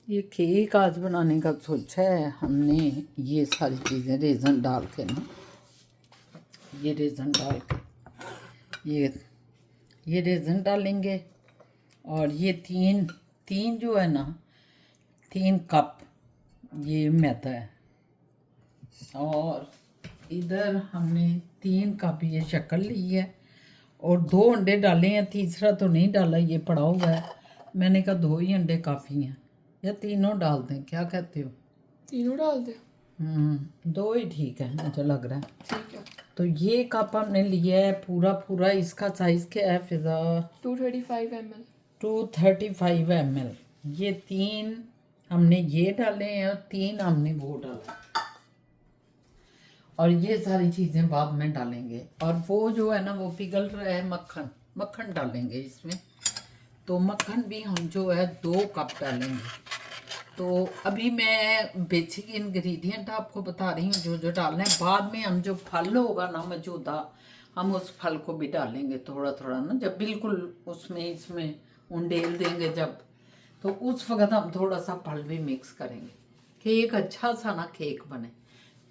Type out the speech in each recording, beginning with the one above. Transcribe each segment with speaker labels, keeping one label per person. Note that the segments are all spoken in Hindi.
Speaker 1: ये केक आज बनाने का सोचा है हमने। ये सारी चीज़ें रेज़न डाल के ना, ये रेज़न डाल के ये रेज़न डालेंगे। और ये तीन जो है ना, 3 कप ये मैदा है। और इधर हमने 3 कप ये शक्कर ली है और 2 अंडे डाले हैं, तीसरा तो नहीं डाला, ये पड़ा हुआ है। मैंने कहा 2 ही अंडे काफ़ी हैं, या तीनों डाल दें, क्या कहते हो?
Speaker 2: तीनों डाल दे।
Speaker 1: 2 ही ठीक है मुझे लग रहा है।
Speaker 2: ठीक है।
Speaker 1: तो ये कप हमने लिया है पूरा। इसका साइज़ क्या है फिजा?
Speaker 2: 235 ml।
Speaker 1: 235 ml। ये 3 हमने ये डाले हैं और 3 हमने वो डाला। और ये सारी चीज़ें बाद में डालेंगे। और वो जो है ना, वो पिघल रहा है, मक्खन डालेंगे इसमें। तो मक्खन भी हम जो है 2 कप डालेंगे। तो अभी मैं बेसिक इंग्रेडिएंट आपको बता रही हूँ जो डालना है। बाद में हम जो फल होगा ना मौजूदा, हम उस फल को भी डालेंगे थोड़ा ना, जब बिल्कुल इसमें उंडेल देंगे जब, तो उस वक्त हम थोड़ा सा फल भी मिक्स करेंगे कि एक अच्छा सा ना केक बने।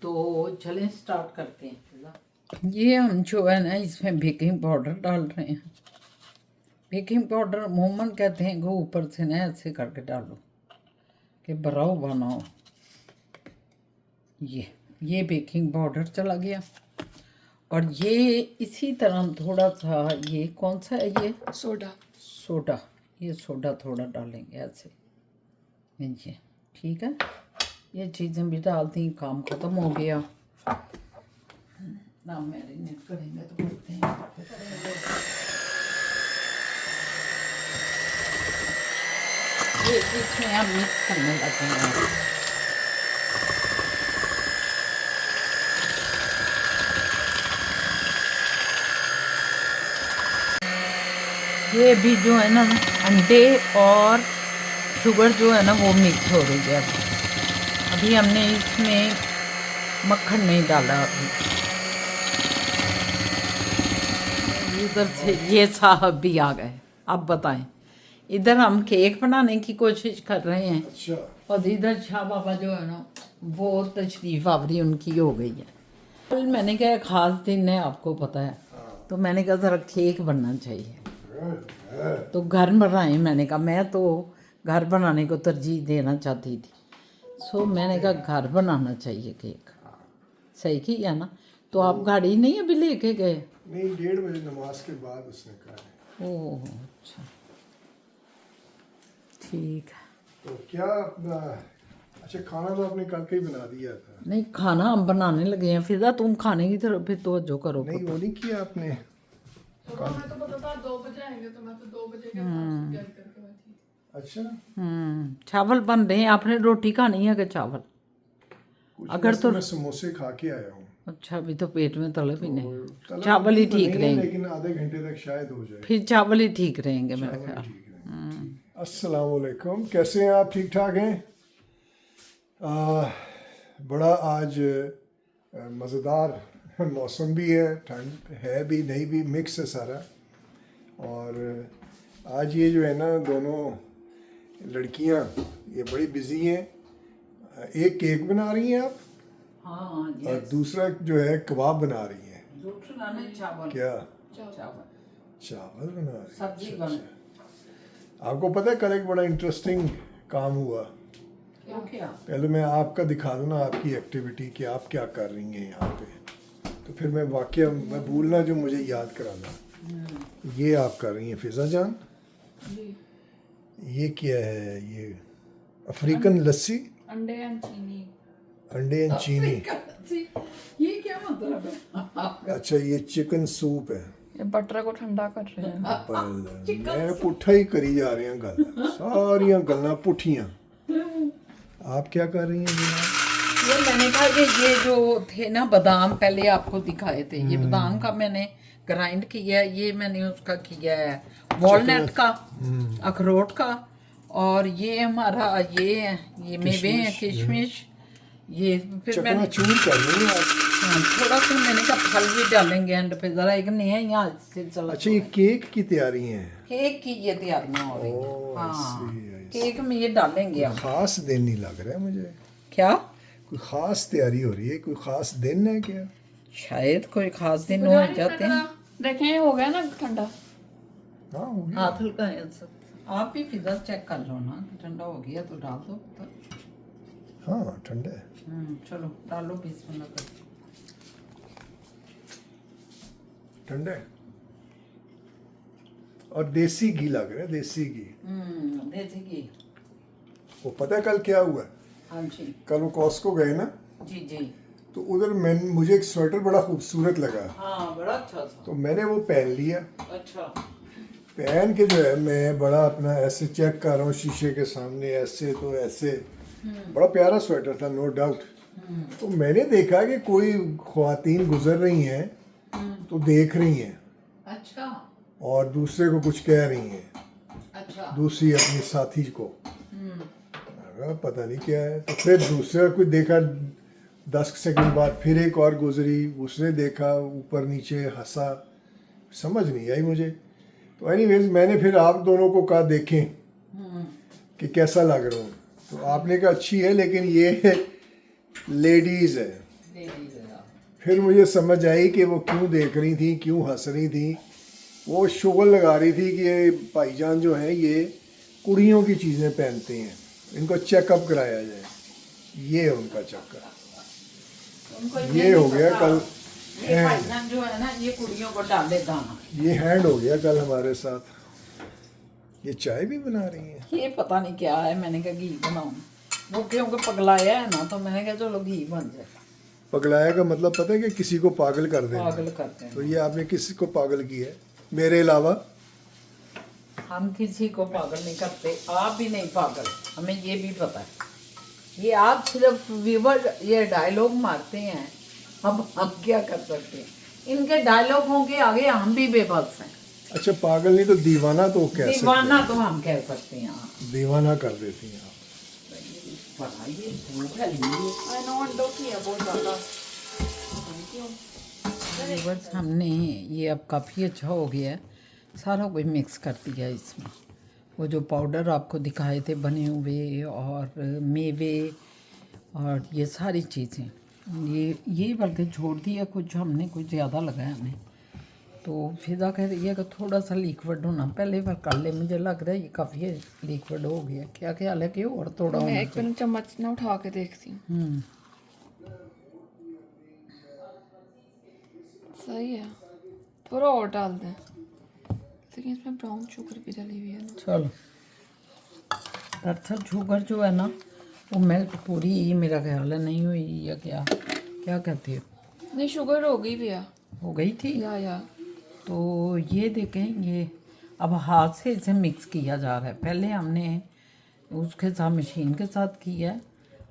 Speaker 1: तो चलें स्टार्ट करते हैं। ये हम जो है ना, इसमें बेकिंग पाउडर डाल रहे हैं। बेकिंग पाउडर अमूमन कहते हैं कि ऊपर से ना ऐसे करके डालो कि बराव बनाओ। ये बेकिंग पाउडर चला गया। और ये इसी तरह थोड़ा सा, ये कौन सा है ये? सोडा। ये सोडा थोड़ा डालेंगे ऐसे। ये ठीक है, ये चीज़ें भी डाल दी, काम ख़त्म हो गया ना। मैरिनेट करेंगे तो करते हैं। ये इसमें हम मिक्स करने लगे हैं। ये भी जो है ना, अंडे और शुगर जो है ना वो मिक्स हो रही है। अभी हमने इसमें मक्खन नहीं डाला। अभी इधर से ये साहब भी आ गए। अब बताएं, इधर हम केक बनाने की कोशिश कर रहे हैं।
Speaker 3: अच्छा।
Speaker 1: और इधर शाह बाबा जो है ना, वो तशरीफ आवरी उनकी हो गई है। कल मैंने कहा ख़ास दिन है, आपको पता है, तो मैंने कहा ज़रा केक बनना चाहिए, तो घर बनाए। मैंने कहा मैं तो घर बनाने को तरजीह देना चाहती थी। सो मैंने कहा घर बनाना चाहिए केक। सही किया ना। तो आप गाड़ी नहीं अभी लेके गए?
Speaker 3: नहीं, 1:30 बजे नमाज के बाद उसने कहा है।
Speaker 1: ओह अच्छा, ठीक है।
Speaker 3: तो क्या अच्छा, खाना तो आपने कल का ही बना दिया था।
Speaker 1: नहीं, खाना हम बनाने लगे हैं। फिजा तुम खाने की तरफ फिर तवज्जो करो।
Speaker 3: नहीं, वो नहीं किया आपने।
Speaker 2: तो मैं तो पता था 2 बजे आएंगे, तो मैं तो 2 बजे के हिसाब से तैयारी करके बैठी थी।
Speaker 3: अच्छा।
Speaker 1: चावल बन रहे हैं। आपने रोटी खानी है कि चावल? अगर तो
Speaker 3: मैं समोसे खा के आया हूँ।
Speaker 1: अच्छा, अभी तो पेट में तले भी नहीं।
Speaker 3: तला
Speaker 1: चावल ही
Speaker 3: तो
Speaker 1: ठीक
Speaker 3: नहीं है,
Speaker 1: रहेंगे,
Speaker 3: लेकिन आधे घंटे तक शायद हो जाए।
Speaker 1: फिर चावल ही ठीक रहेंगे मेरा
Speaker 3: चावल
Speaker 1: ख्याल।
Speaker 3: ठीक है। अस्सलाम वालेकुम, कैसे हैं आप? ठीक ठाक हैं? बड़ा आज मज़ेदार मौसम भी है, ठंड है भी नहीं भी, मिक्स है सारा। और आज ये जो है ना, दोनों लड़कियां ये बड़ी बिजी हैं। एक केक बना रही हैं आप,
Speaker 1: हाँ,
Speaker 3: और दूसरा जो है कबाब बना रही हैं।
Speaker 1: चावल।
Speaker 3: क्या?
Speaker 1: चावल
Speaker 3: चावल बना रही हैं?
Speaker 1: सब्जी
Speaker 3: अच्छा,
Speaker 1: बन।
Speaker 3: अच्छा। आपको पता है कल एक बड़ा इंटरेस्टिंग काम हुआ।
Speaker 1: क्या?
Speaker 3: पहले मैं आपका दिखा दूँ ना, आपकी एक्टिविटी कि आप क्या कर रही हैं यहाँ पे, तो फिर मैं वाकया मैं भूलना जो मुझे याद कराना। ये आप कर रही हैं फिजा जान। ये क्या है? ये अफ्रीकन लस्सी,
Speaker 2: अंडे एंड चीनी।
Speaker 3: अंडे एंड चीनी।
Speaker 1: ये क्या मतलब है?
Speaker 3: अच्छा, ये चिकन सूप है।
Speaker 2: ये बटर को ठंडा कर रहे हैं।
Speaker 3: मैं पुट्ठा ही करी जा रही हैं गल, सारियां गल्लां पुट्ठियां। आप क्या कर रही हैं जनाब?
Speaker 1: ये मैंने कहा कि ये जो थे ना बादाम, पहले आपको दिखाए थे, ये बादाम का मैंने ग्राइंड किया है। ये मैंने उसका किया है वॉलनट का, अखरोट का। और ये हमारा ये मेवे हैं, किशमिश। ये फिर मैंने
Speaker 3: चूर कर रही हैं आप।
Speaker 1: थोड़ा सा मैंने कहा फल भी डालेंगे एंड पे, जरा एक नया यहाँ सिलसिला।
Speaker 3: अच्छा, ये केक की तैयारी है?
Speaker 1: केक की ये तैयारियां हो रही हैं।
Speaker 3: ओह,
Speaker 1: हाँ,
Speaker 3: I see, I
Speaker 1: केक में ये डालेंगे हम।
Speaker 3: खास दिन नहीं लग रहा है मुझे।
Speaker 1: क्या?
Speaker 3: कोई खास तैयारी हो रही है, कोई खास दिन है क्या?
Speaker 1: शायद कोई खास दिन हो जाते हैं।
Speaker 2: देखें हो गया ना ठंडा।
Speaker 3: हाँ हो गया।
Speaker 1: हाथ हल्का है सब। आप ही पिज्जा चेक कर लो ना, ठंडा हो गया तो डाल दो तो।
Speaker 3: हाँ ठंडा है।
Speaker 1: चलो डालो बिस्मिल्लाह कर।
Speaker 3: ठंडा है और देसी घी लग रहा है, देसी घी।
Speaker 1: देसी घी।
Speaker 3: वो पता है कल क्या हुआ?
Speaker 1: हाँ जी
Speaker 3: कल वो कॉस्को गए ना,
Speaker 1: जी जी।
Speaker 3: तो उधर मुझे एक स्वेटर बड़ा खूबसूरत लगा,
Speaker 1: हाँ बड़ा अच्छा था।
Speaker 3: तो मैंने वो पहन लिया।
Speaker 1: अच्छा।
Speaker 3: पहन के जो है मैं बड़ा अपना ऐसे चेक कर रहा हूँ शीशे के सामने, ऐसे तो ऐसे। बड़ा प्यारा स्वेटर था नो डाउट। तो मैंने देखा कि कोई ख्वातीन गुजर रही हैं तो देख रही हैं
Speaker 1: अच्छा
Speaker 3: और दूसरे को कुछ कह रही हैं,
Speaker 1: अच्छा।
Speaker 3: दूसरी अपनी साथी को। मैंने कहा, पता नहीं क्या है। तो फिर दूसरा कोई देखा, 10 सेकंड बाद फिर एक और गुजरी, उसने देखा, ऊपर नीचे हंसा, समझ नहीं आई मुझे। तो एनीवेज मैंने फिर आप दोनों को कहा देखें कि कैसा लग रहा हूँ। तो आपने कहा अच्छी है, लेकिन ये लेडीज़ है। फिर मुझे समझ आई कि वो क्यों देख रही थी, क्यों हंस रही थी। वो शोगल लगा रही थी कि ये भाईजान जो हैं ये कुड़ियों की चीज़ें पहनते हैं, इनको चेकअप कराया जाए। ये है उनका चक्कर।
Speaker 1: उनको
Speaker 3: ये हो गया कल
Speaker 1: ये भाईजान जो है ना ये कुड़ियों को डाले दाना।
Speaker 3: ये हैंड हो गया कल हमारे साथ। ये चाय भी बना रही है।
Speaker 1: ये पता नहीं क्या है, मैंने कहा घी बनाऊं। वो क्योंकि पगलाया है ना, तो मैंने कहा चलो घी बन जाए।
Speaker 3: पगलाया का मतलब पता है कि किसी को पागल कर देना।
Speaker 1: पागल करते हैं।
Speaker 3: तो ये आपने किसी को पागल किया है मेरे अलावा?
Speaker 1: हम किसी को पागल नहीं करते, आप भी नहीं पागल, हमें ये भी पता है। ये आप सिर्फ व्यूवर ये डायलॉग मारते हैं, अब हम क्या कर सकते हैं? इनके डायलॉगों के आगे हम भी बेबस हैं।
Speaker 3: अच्छा पागल नहीं तो दीवाना तो कह सकते
Speaker 1: दीवाना तो हम कह सकते हैं। हाँ।
Speaker 3: हैं। दीवाना कर देती हैं आप।
Speaker 1: पता ये भूख है लिए।
Speaker 2: आई नो अंडों की है बहुत ज़्यादा।
Speaker 1: व्यूअर्स हमने ये अब काफ़ी अच्छा हो गया है, सारा कुछ मिक्स कर दिया इसमें। वो जो पाउडर आपको दिखाए थे बने हुए और मेवे और ये सारी चीज़ें, ये बल्कि छोड़ दिया कुछ हमने, कुछ ज़्यादा लगाया हमें। तो फिजा कह रही है कि थोड़ा सा लिक्विड होना, पहले बार कर ले, मुझे लग रहा है ये काफ़ी लिक्विड हो गया। क्या ख्याल है कि और थोड़ा
Speaker 2: मैं
Speaker 1: होना
Speaker 2: एक मिनट चम्मच ना उठा के देखती हूँ। सही है, थोड़ा और डाल दें, लेकिन इसमें ब्राउन शुगर भी डली हुई है ना।
Speaker 1: चलो दरअसल शुगर जो है ना वो मेल्ट पूरी मेरा ख्याल है नहीं हुई, या क्या क्या कहती हो?
Speaker 2: नहीं शुगर हो गई भैया,
Speaker 1: हो गई थी।
Speaker 2: या
Speaker 1: तो ये देखें, ये अब हाथ से इसे मिक्स किया जा रहा है। पहले हमने उसके साथ मशीन के साथ किया है,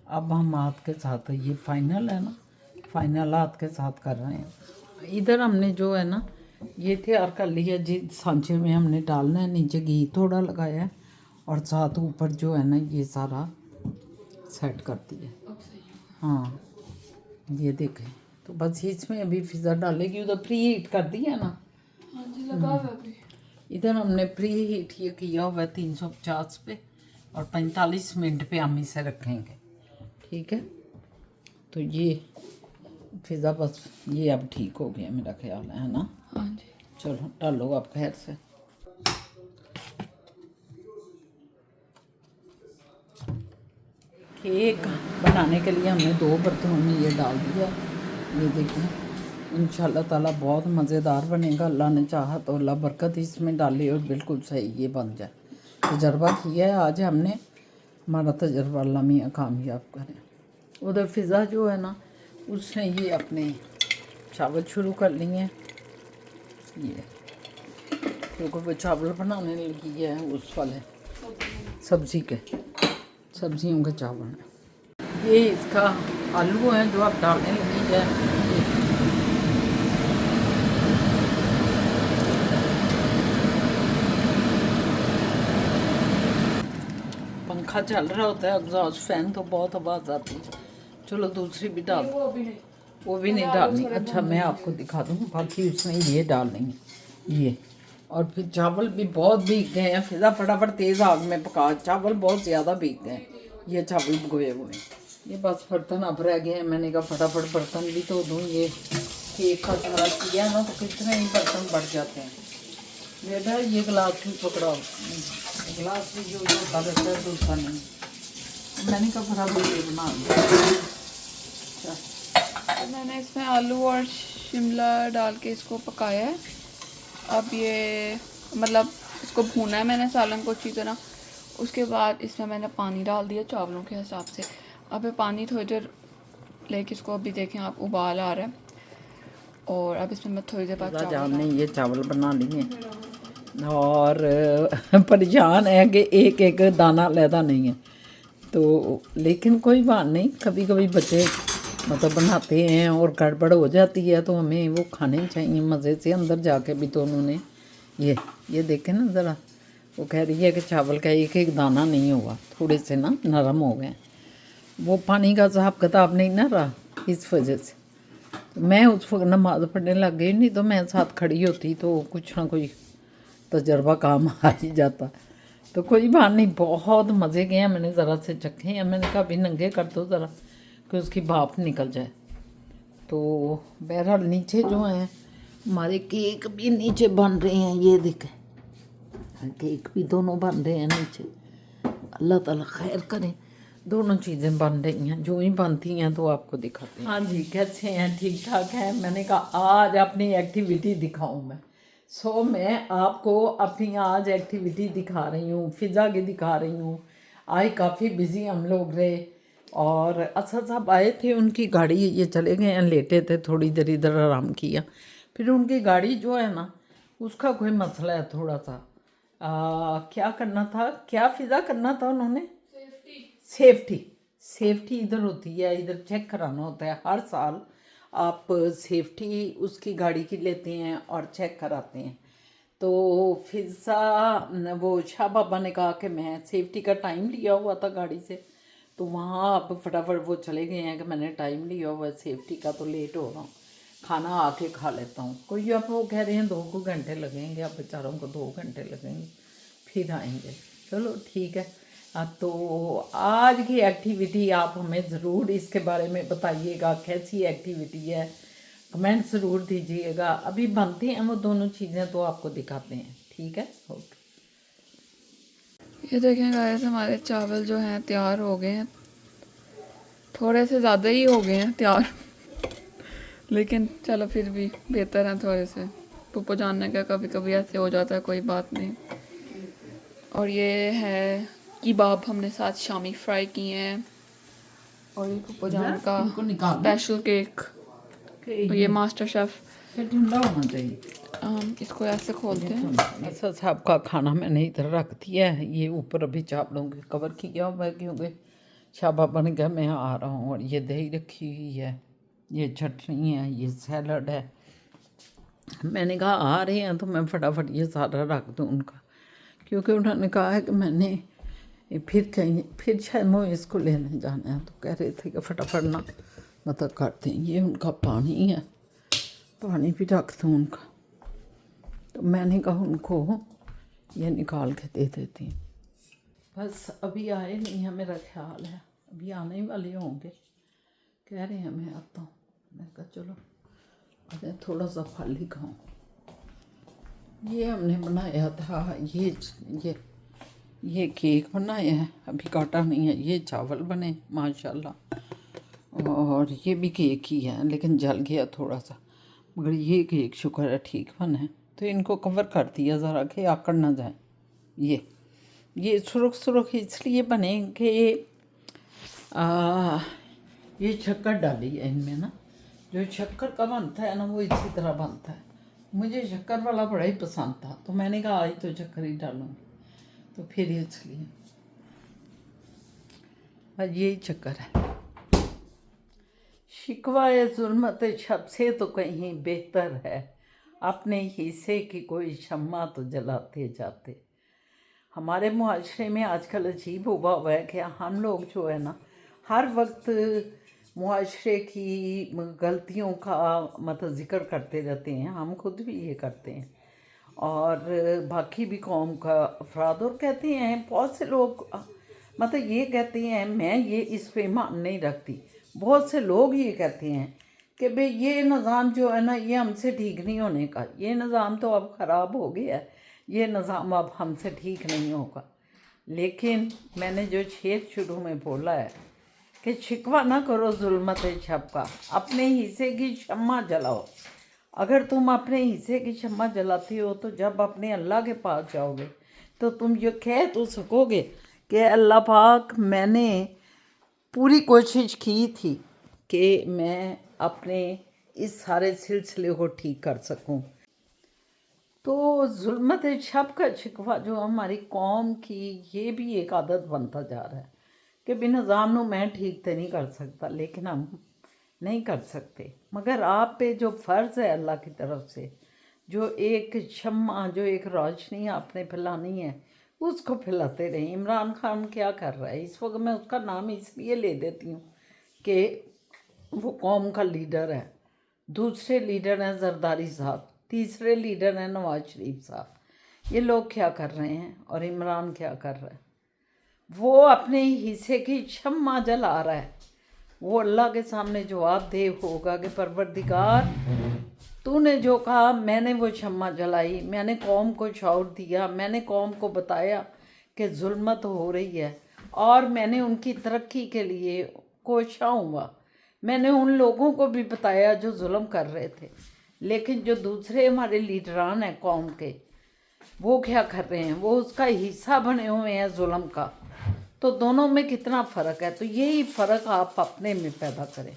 Speaker 1: अब हम हाथ के साथ, ये फाइनल है ना, फाइनल हाथ के साथ कर रहे हैं। इधर हमने जो है ना ये तैयार कर लिया जी, सांचे में हमने डालना है, नीचे घी थोड़ा लगाया है और साथ ऊपर जो है ना ये सारा सेट कर दिया। हाँ ये देखें, तो बस इसमें अभी पिज़्ज़ा डालेगी, उधर प्री हीट कर दिया ना।
Speaker 2: हाँ जी लगा हुआ अभी।
Speaker 1: इधर हमने प्री हीट ये किया हुआ है 350 पे, और 45 मिनट पे हम इसे रखेंगे। ठीक है, तो ये पिज़्ज़ा बस ये अब ठीक हो गया मेरा ख्याल है ना।
Speaker 2: हाँ जी
Speaker 1: चलो डालो आप खैर से। केक बनाने के लिए हमने 2 बर्तनों में ये डाल दिया। ये देखें इंशाल्लाह ताला बहुत मज़ेदार बनेगा। अल्लाह ने चाहा तो अल्लाह बरकत इसमें डाली और बिल्कुल सही ये बन जाए। तजर्बा किया है आज हमने, हमारा तजर्बा अल्लाह मियाँ कामयाब करें। उधर फिज़ा जो है ना उसने ये अपने चावल शुरू कर लिए हैं, ये क्योंकि वो चावल बनाने लगी है उस वाले सब्ज़ी के, सब्जियों के चावल। ये इसका आलू है जो आप डालने लगी है। पंखा चल रहा होता है, एग्जॉस्ट फैन, तो बहुत आवाज़ आती है। चलो दूसरी भी डाल, वो भी नहीं डालनी। अच्छा मैं आपको दिखा दूँ, बाकी उसने ये डालनी है, ये और फिर चावल भी बहुत भीग गए हैं। फिजा फटाफट तेज़ आग में पका, चावल बहुत ज़्यादा भीग गए हैं। ये चावल भिगोए हुए हैं। ये बस बर्तन अब रह गए हैं। मैंने कहा फटाफट बर्तन भी तो दूँ। ये केक का सारा किया ना तो कितने ही बर्तन बढ़ जाते हैं। बेटा ये गिलास भी पकड़ाओ, गिलास भी जो होता रहता है दूसरा नहीं। मैंने कहा फटाफट ये बना दिया।
Speaker 2: मैंने इसमें आलू और शिमला डाल के इसको पकाया है। अब ये मतलब इसको भूना है मैंने सालन को अच्छी तरह। उसके बाद इसमें मैंने पानी डाल दिया चावलों के हिसाब से। अब ये पानी थोड़ी देर लेके इसको अभी देखें आप उबाल आ रहा है। और अब इसमें मैं थोड़ी देर बाद
Speaker 1: जान ने ये चावल बना लिए और परेशान है कि एक एक दाना लैदा नहीं है। तो लेकिन कोई बात नहीं, कभी कभी बच्चे मतलब बनाते हैं और गड़बड़ हो जाती है तो हमें वो खाने चाहिए मज़े से। अंदर जाके भी तो उन्होंने ये देखे ना ज़रा, वो कह रही है कि चावल का एक एक दाना नहीं हुआ, थोड़े से ना नरम हो गए। वो पानी का हिसाब किताब नहीं ना रहा, इस वजह से तो मैं उस वक्त नमाज़ पढ़ने लग गई। नहीं तो मैं साथ खड़ी होती तो कुछ ना कोई तजर्बा काम आ ही जाता। तो कोई बात नहीं, बहुत मज़े के हैं। मैंने ज़रा से चखे हैं। मैंने कहा अभी नंगे कर दो ज़रा कि उसकी भाप निकल जाए। तो बहरहाल नीचे जो हैं हमारे केक भी नीचे बन रहे हैं। ये देखें केक भी दोनों बन रहे हैं नीचे। अल्लाह ताला खैर करें, दोनों चीज़ें बन रही हैं। जो ही बनती हैं तो आपको दिखाते हैं। हाँ जी, कैसे हैं? ठीक ठाक हैं। मैंने कहा आज अपनी एक्टिविटी दिखाऊं मैं। मैं आपको अपनी आज एक्टिविटी दिखा रही हूँ, फ़िज़ा की दिखा रही हूँ। आज काफ़ी बिज़ी हम लोग रहे और असद साहब आए थे, उनकी गाड़ी ये चले गए हैं, लेटे थे थोड़ी देर इधर आराम किया। फिर उनकी गाड़ी जो है ना उसका कोई मसला है थोड़ा सा। क्या करना था, क्या फ़िज़ा करना था उन्होंने? सेफ्टी इधर होती है, इधर चेक कराना होता है हर साल। आप सेफ्टी उसकी गाड़ी की लेते हैं और चेक कराते हैं। तो फ़िज़ा वो शाह बाबा ने कहा कि मैं सेफ्टी का टाइम लिया हुआ था गाड़ी से, तो वहाँ आप फटाफट वो चले गए हैं कि मैंने टाइम लिया हुआ है सेफ्टी का तो लेट हो रहा हूँ, खाना आके खा लेता हूँ। कोई आप वो कह रहे हैं 2 घंटे लगेंगे, अब बेचारों को 2 घंटे लगेंगे फिर आएंगे। चलो ठीक है। तो आज की एक्टिविटी आप हमें ज़रूर इसके बारे में बताइएगा, कैसी एक्टिविटी है, कमेंट ज़रूर दीजिएगा। अभी बनती हैं वो दोनों चीज़ें तो आपको दिखाते हैं, ठीक है? ओके।
Speaker 2: ये देखें गाइस, हमारे चावल जो हैं तैयार हो गए हैं। थोड़े से ज़्यादा ही हो गए हैं तैयार लेकिन चलो फिर भी बेहतर है थोड़े से। पुप्पो जानने का कभी कभी ऐसे हो जाता है, कोई बात नहीं। और ये है कबाब हमने साथ शामी फ्राई किए हैं। और ये पुप्पो जान का स्पेशल केक। और ये मास्टर शेफ़।
Speaker 1: ठंडा होना चाहिए।
Speaker 2: इसको ऐसे खोलते हैं।
Speaker 1: असद साहब का खाना मैंने इधर रख दिया है, ये ऊपर अभी चावलों के कवर किया हुआ है क्योंकि शाह बाबा ने कहा मैं आ रहा हूँ। और ये दही रखी हुई है, ये चटनी है, ये सैलड है। मैंने कहा आ रहे हैं तो मैं फटाफट ये सारा रख दूँ उनका, क्योंकि उन्होंने कहा है कि मैंने फिर कहीं फिर शायद मैं इसको लेने जाना है। तो कह रहे थे कि फटाफट ना मतलब करते हैं। ये उनका पानी है, पानी भी रख दूँ उनका। तो मैंने कहा उनको ये निकाल के दे देती हूँ। बस अभी आए नहीं है, मेरा ख्याल है अभी आने ही वाले होंगे। कह रहे हैं मैं आता हूँ। मैं कहा चलो अरे थोड़ा सा फल ही खाऊँ। ये हमने बनाया था, ये केक बनाया है, अभी काटा नहीं है। ये चावल बने माशाल्लाह, और ये भी केक ही है लेकिन जल गया थोड़ा सा, मगर ये केक शुक्र है ठीक बना है। तो इनको कवर कर दिया ज़रा कि आकड़ ना जाए। ये सुरख सुरख इसलिए बने कि ये शक्कर डाली है इनमें ना, जो शक्कर का बनता है ना वो इसी तरह बनता है। मुझे शक्कर वाला बड़ा ही पसंद था तो मैंने कहा आज तो शक्कर ही डालूँगी, तो फिर इसलिए बस यही चक्कर है। शिकवाए जुल्मत शब से तो कहीं बेहतर है, अपने हिस्से की कोई शम्मा तो जलाते जाते। हमारे मुआशरे में आजकल अजीब हुआ है कि हम लोग जो है ना हर वक्त मुआशरे की गलतियों का मतलब ज़िक्र करते रहते हैं। हम खुद भी ये करते हैं और बाकी भी कौम का अफराद। और कहते हैं बहुत से लोग मतलब ये कहते हैं, मैं ये इस पे ईमान नहीं रखती, बहुत से लोग ये कहते हैं कि भाई ये निज़ाम जो है ना ये हमसे ठीक नहीं होने का, ये निज़ाम तो अब ख़राब हो गया है, ये निज़ाम अब हमसे ठीक नहीं होगा। लेकिन मैंने जो शेर शुरू में बोला है कि शिकवा ना करो जुल्मत शब का, अपने हिस्से की शम्मा जलाओ। अगर तुम अपने हिस्से की शम्मा जलाती हो तो जब अपने अल्लाह के पास जाओगे तो तुम ये कह तो सकोगे कि अल्लाह पाक, मैंने पूरी कोशिश की थी कि मैं अपने इस सारे सिलसिले को ठीक कर सकूं। तो जुल्मत शब का शिकवा जो हमारी कौम की, ये भी एक आदत बनता जा रहा है कि भी निज़ाम नूं मैं ठीक तो नहीं कर सकता, लेकिन हम नहीं कर सकते। मगर आप पे जो फ़र्ज़ है अल्लाह की तरफ से, जो एक शम्मा, जो एक रोशनी आपने फैलानी है, उसको फैलाते रहें। इमरान खान क्या कर रहा है इस वक्त, मैं उसका नाम इसलिए ले देती हूँ कि वो कौम का लीडर है। दूसरे लीडर हैं जरदारी साहब, तीसरे लीडर हैं नवाज शरीफ साहब। ये लोग क्या कर रहे हैं और इमरान क्या कर रहा है? वो अपने हिस्से की शम्मा जला रहा है। वो अल्लाह के सामने जवाबदेह होगा कि परवरदिगार, तूने जो कहा मैंने वो शम्मा जलाई, मैंने कौम को शौर दिया, मैंने कौम को बताया कि जुल्मत हो रही है और मैंने उनकी तरक्की के लिए कोशाऊँगा। मैंने उन लोगों को भी बताया जो जुल्म कर रहे थे। लेकिन जो दूसरे हमारे लीडरान हैं कौम के, वो क्या कर रहे हैं? वो उसका हिस्सा बने हुए हैं जुल्म का। तो दोनों में कितना फ़र्क है? तो यही फ़र्क आप अपने में पैदा करें।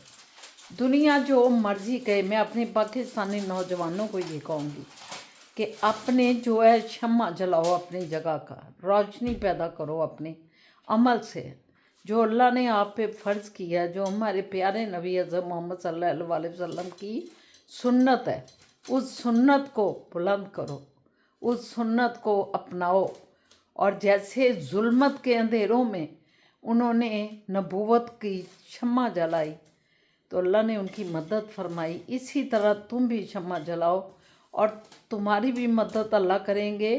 Speaker 1: दुनिया जो मर्ज़ी कहे, मैं अपने पाकिस्तानी नौजवानों को ये कहूँगी कि अपने जो है शम्मा जलाओ, अपनी जगह का रोशनी पैदा करो अपने अमल से। जो अल्लाह ने आप पे फ़र्ज़ किया है, जो हमारे प्यारे नबी अज़म मोहम्मद सल्लल्लाहु अलैहि वसल्लम की सुन्नत है, उस सुन्नत को बुलंद करो, उस सुन्नत को अपनाओ। और जैसे जुल्मत के अंधेरों में उन्होंने नबूवत की शम्मा जलाई तो अल्लाह ने उनकी मदद फरमाई, इसी तरह तुम भी शम्मा जलाओ और तुम्हारी भी मदद अल्लाह करेंगे।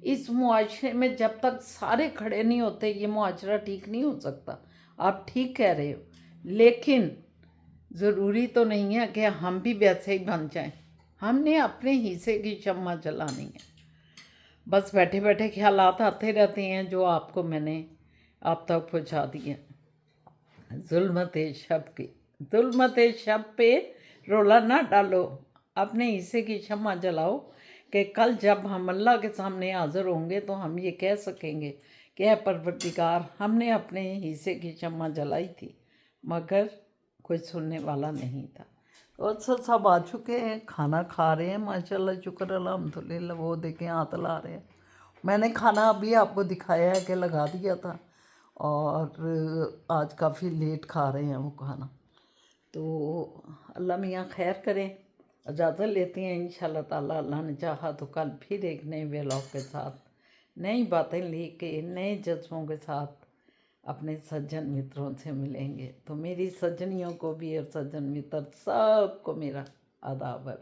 Speaker 1: इस मुआशरे में जब तक सारे खड़े नहीं होते ये मुआशरा ठीक नहीं हो सकता। आप ठीक कह रहे हो, लेकिन ज़रूरी तो नहीं है कि हम भी वैसे ही बन जाएं। हमने अपने हिस्से की शम्मा जलानी है। बस बैठे बैठे ख्यालात आते रहते हैं जो आपको मैंने आप तक पहुँचा दिए। जुल्मत शब की, जुल्मत शब पे रोला ना डालो, अपने हिस्से की शम्मा जलाओ कि कल जब हम अल्लाह के सामने हाज़िर होंगे तो हम ये कह सकेंगे कि ऐ परवरदिगार, हमने अपने हिस्से की शम्मा जलाई थी मगर कोई सुनने वाला नहीं था। और सब आ चुके हैं, खाना खा रहे हैं माशाल्लाह, शुक्र अल्हम्दुलिल्लाह। वो देखें हाथ ला रहे हैं। मैंने खाना अभी आपको दिखाया है कि लगा दिया था और आज काफ़ी लेट खा रहे हैं वो खाना। तो अल्लाह मियाँ खैर करें, इजाज़त लेते हैं इंशाल्लाह ताला। अल्लाह ने चाहा तो कल फिर एक नए व्लॉग के साथ, नई बातें लेके, नए जज्बों के साथ अपने सज्जन मित्रों से मिलेंगे। तो मेरी सज्जनियों को भी और सज्जन मित्र सबको मेरा आदाब है।